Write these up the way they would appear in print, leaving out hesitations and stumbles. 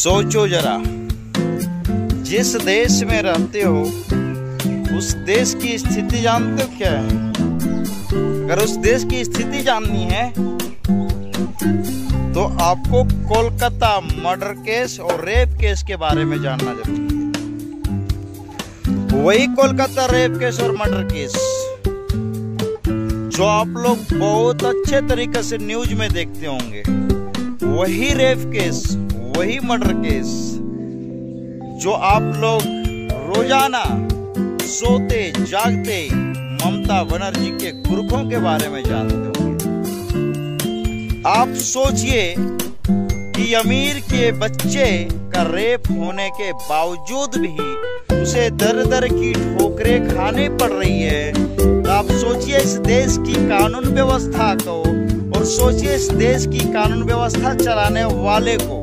सोचो जरा, जिस देश में रहते हो उस देश की स्थिति जानते हो क्या है? अगर उस देश की स्थिति जाननी है तो आपको कोलकाता मर्डर केस और रेप केस के बारे में जानना जरूरी है। वही कोलकाता रेप केस और मर्डर केस जो आप लोग बहुत अच्छे तरीके से न्यूज में देखते होंगे, वही रेप केस, वही मर्डर केस जो आप लोग रोजाना सोते जागते ममता बनर्जी के गुरखों के बारे में जानते होंगे। आप सोचिए कि अमीर के बच्चे का रेप होने के बावजूद भी उसे दर दर की ठोकरें खानी पड़ रही है। तो आप सोचिए इस देश की कानून व्यवस्था को, और सोचिए इस देश की कानून व्यवस्था चलाने वाले को।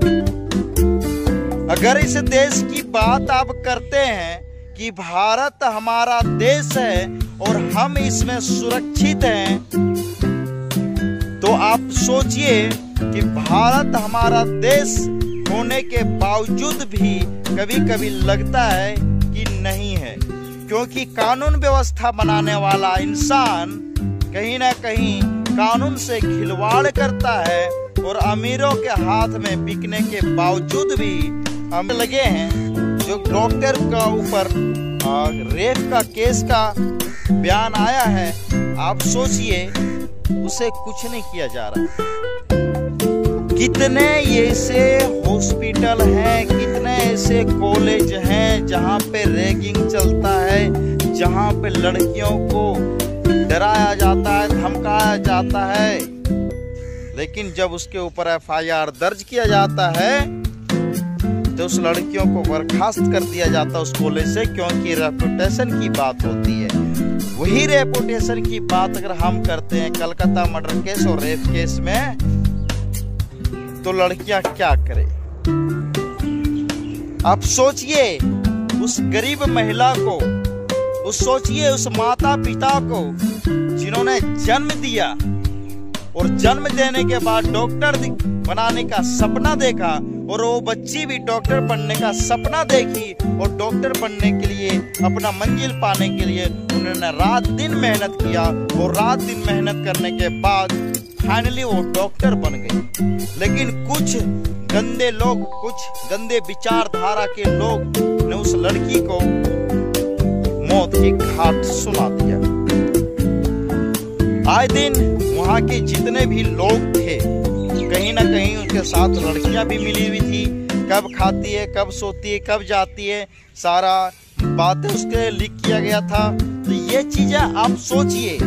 अगर इस देश की बात आप करते हैं कि भारत हमारा देश है और हम इसमें सुरक्षित हैं, तो आप सोचिए कि भारत हमारा देश होने के बावजूद भी कभी कभी लगता है कि नहीं है, क्योंकि कानून व्यवस्था बनाने वाला इंसान कहीं ना कहीं कानून से खिलवाड़ करता है और अमीरों के हाथ में बिकने के बावजूद भी हम लगे हैं। जो डॉक्टर का ऊपर रेप का केस का बयान आया है, आप सोचिए उसे कुछ नहीं किया जा रहा। कितने ऐसे हॉस्पिटल हैं, कितने ऐसे कॉलेज हैं जहां पे रैगिंग चलता है, जहां पे लड़कियों को डराया जाता है, धमकाया जाता है, लेकिन जब उसके ऊपर FIR दर्ज किया जाता है तो उस लड़कियों को बर्खास्त कर दिया जाता है उस कॉलेज से, क्योंकि रेपुटेशन की बात होती है। वही रेपुटेशन की बात अगर हम करते हैं कलकत्ता मर्डर केस और रेप केस में, तो लड़कियां क्या करें? आप सोचिए उस गरीब महिला को, सोचिए उस माता पिता को जिन्होंने जन्म दिया और जन्म देने के बाद डॉक्टर बनाने का सपना देखा, और वो बच्ची भी डॉक्टर बनने का सपना देखी, और डॉक्टर बनने के लिए अपना मंजिल पाने के लिए उन्होंने रात दिन मेहनत किया, और रात दिन मेहनत करने के बाद फाइनली वो डॉक्टर बन गई। लेकिन कुछ गंदे लोग, कुछ गंदे विचारधारा के लोग ने उस लड़की को मौत की घाट सुना दिया। आए दिन वहां के जितने भी लोग थे, कहीं ना कहीं उनके साथ लड़कियां भी मिली हुई थी। कब खाती है, कब सोती है, कब जाती है, सारा बातें उसके लिख किया गया था। तो ये चीजें आप सोचिए,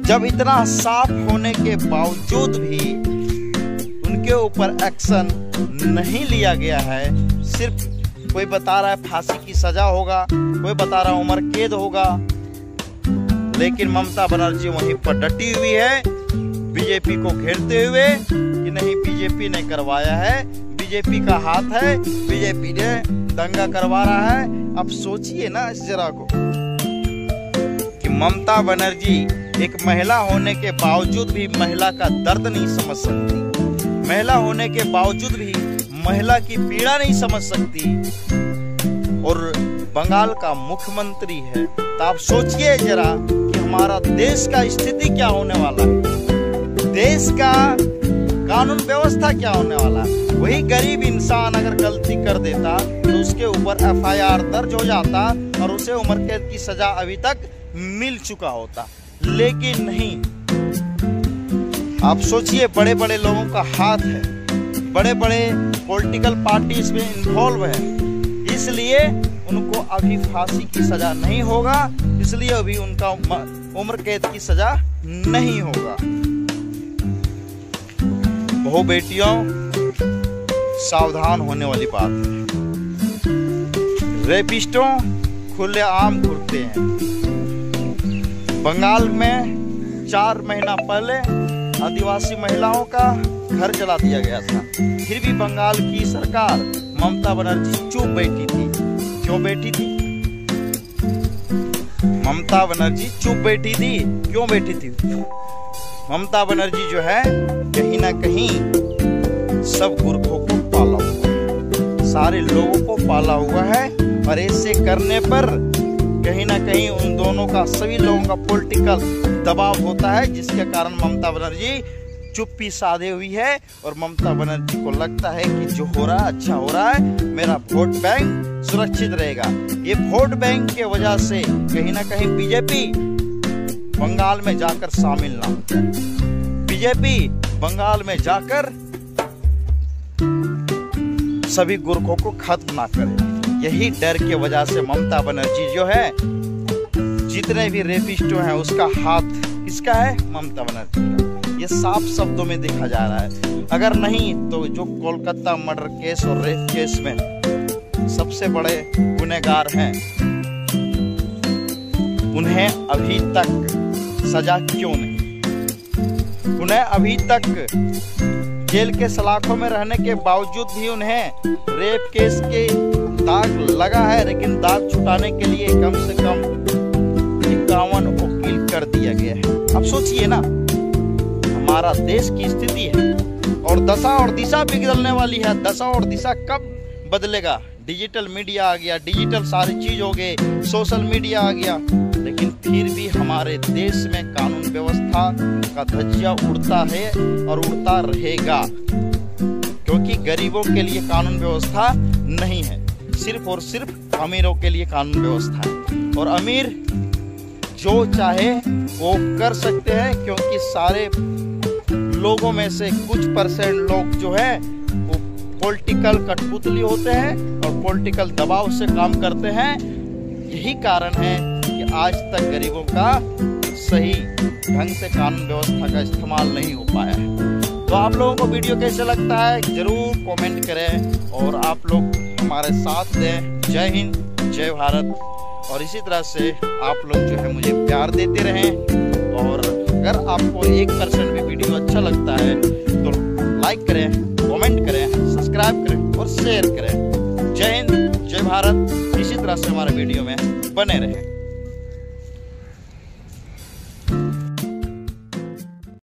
जब इतना साफ होने के बावजूद भी उनके ऊपर एक्शन नहीं लिया गया है। सिर्फ कोई बता रहा है फांसी की सजा होगा, कोई बता रहा है उम्र कैद होगा, लेकिन ममता बनर्जी वहीं पर डटी हुई है बीजेपी को घेरते हुए कि नहीं, बीजेपी ने करवाया है, बीजेपी का हाथ है, बीजेपी ने दंगा करवा रहा है। अब सोचिए ना इस जरा को कि ममता बनर्जी एक महिला होने के बावजूद भी महिला का दर्द नहीं समझ सकती, महिला होने के बावजूद भी महिला की पीड़ा नहीं समझ सकती, और बंगाल का मुख्यमंत्री है। तो आप सोचिए जरा कि हमारा देश का स्थिति क्या होने वाला है, देश का कानून व्यवस्था क्या होने वाला है। वही गरीब इंसान अगर गलती कर देता तो उसके ऊपर FIR दर्ज हो जाता और उसे उम्र कैद की सजा अभी तक मिल चुका होता, लेकिन नहीं। आप सोचिए बड़े बड़े लोगों का हाथ है, बड़े बड़े पॉलिटिकल पार्टी इसमें इन्वॉल्व है, इसलिए उनको अभी फांसी की सजा नहीं होगा, इसलिए अभी उनका उम्र कैद की सजा नहीं होगा। बहु बेटियों, सावधान होने वाली बात है। रेपिस्टों खुलेआम घूरते हैं। बंगाल में 4 महीना पहले आदिवासी महिलाओं का घर जला दिया गया था, फिर भी बंगाल की सरकार ममता बनर्जी चुप बैठी थी। क्यों बैठी थी? ममता बनर्जी चुप बैठी थी, क्यों बैठी थी? ममता बनर्जी जो है कहीं ना कहीं सब गुरखों को पाला सारे लोगों को पाला हुआ है। और ऐसे करने पर कहीं ना कहीं उन दोनों का, सभी लोगों का पॉलिटिकल दबाव होता है, जिसके कारण ममता बनर्जी चुप्पी साधे हुई है। और ममता बनर्जी को लगता है कि जो हो रहा है अच्छा हो रहा है, मेरा वोट बैंक सुरक्षित रहेगा। ये वोट बैंक के वजह से कहीं ना कहीं बीजेपी बंगाल में जाकर शामिल ना हो, बीजेपी बंगाल में जाकर सभी गुर्खों को खत्म ना करे। यही डर के वजह से ममता बनर्जी जो है, जितने भी रेपिस्टों हैं उसका हाथ किसका है? ममता बनर्जी का। ये साफ शब्दों में देखा जा रहा है। अगर नहीं तो जो कोलकाता मर्डर केस और रेप केस में सबसे बड़े गुनहगार हैं, उन्हें अभी तक सजा क्यों नहीं? उन्हें अभी तक जेल के सलाखों में रहने के बावजूद भी उन्हें रेप केस के दाग लगा है, लेकिन दाग छुटाने के लिए कम से कम 51 वकील कर दिया गया है। अब सोचिए ना, हमारा देश की स्थिति है और दशा और दिशा बिगड़ने वाली है। दशा और दिशा कब बदलेगा? डिजिटल मीडिया आ गया, डिजिटल सारी चीज हो गए, सोशल मीडिया आ गया, लेकिन फिर भी हमारे देश में कानून व्यवस्था का धज्जिया उड़ता है और उड़ता रहेगा, क्योंकि गरीबों के लिए कानून व्यवस्था नहीं है, सिर्फ और सिर्फ अमीरों के लिए कानून व्यवस्था है। और अमीर जो चाहे वो कर सकते हैं, क्योंकि सारे लोगों में से कुछ परसेंट लोग जो है वो पॉलिटिकल कठपुतली होते हैं और पॉलिटिकल दबाव से काम करते हैं। यही कारण है कि आज तक गरीबों का सही ढंग से कानून व्यवस्था का इस्तेमाल नहीं हो पाया है। तो आप लोगों को वीडियो कैसे लगता है जरूर कमेंट करें और आप लोग हमारे साथ दें। जय हिंद, जय भारत। और इसी तरह से आप लोग जो है मुझे प्यार देते रहें। और अगर आपको 1% भी वीडियो अच्छा लगता है तो लाइक करें, कमेंट करें, सब्सक्राइब करें और शेयर करें। जय हिंद, जय भारत। इसी तरह से हमारे वीडियो में बने रहें।